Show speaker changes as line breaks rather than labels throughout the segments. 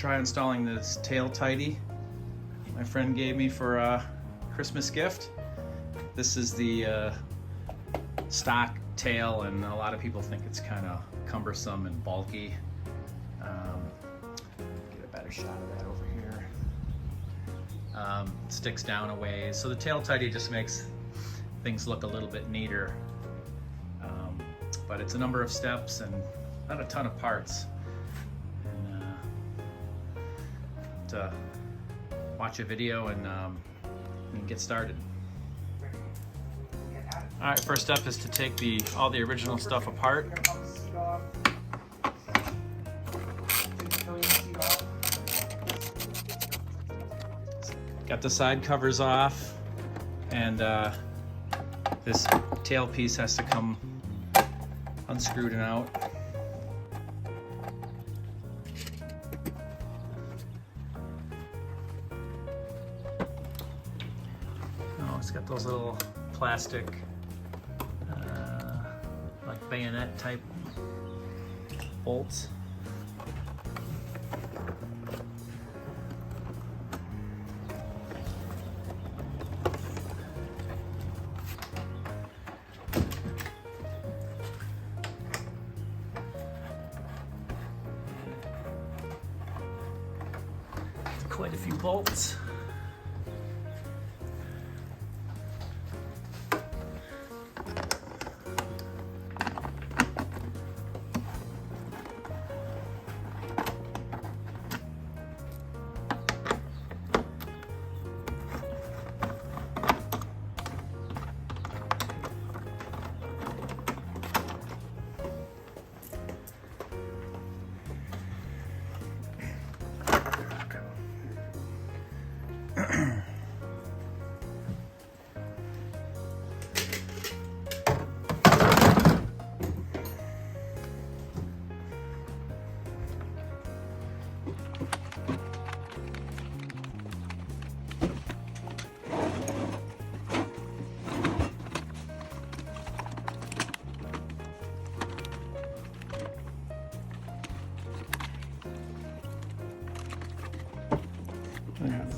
try installing this tail tidy my friend gave me for a Christmas gift. This is the stock tail, and a lot of people think it's kind of cumbersome and bulky. Get a better shot of that over here. It sticks down a ways, so the tail tidy just makes things look a little bit neater. But it's a number of steps and not a ton of parts. To watch a video and get started. All right, first step is to take all the original stuff apart. Got the side covers off, and this tail piece has to come unscrewed and out. It's got those little plastic, like bayonet type bolts. Quite a few bolts.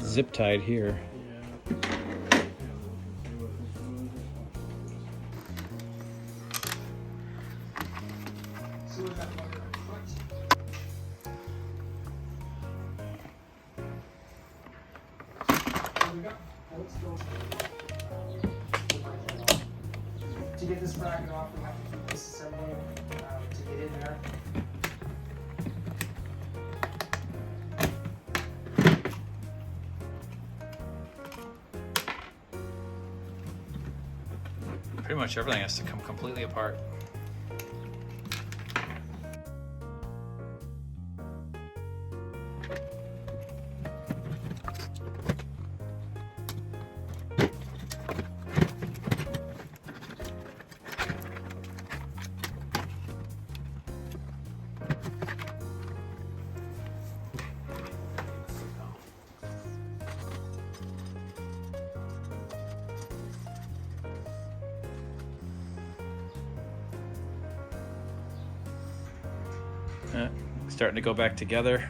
Zip tied here.
To get this bracket off, we have to keep disassembling to get in there.
Pretty much everything has to come completely apart. Starting to go back together.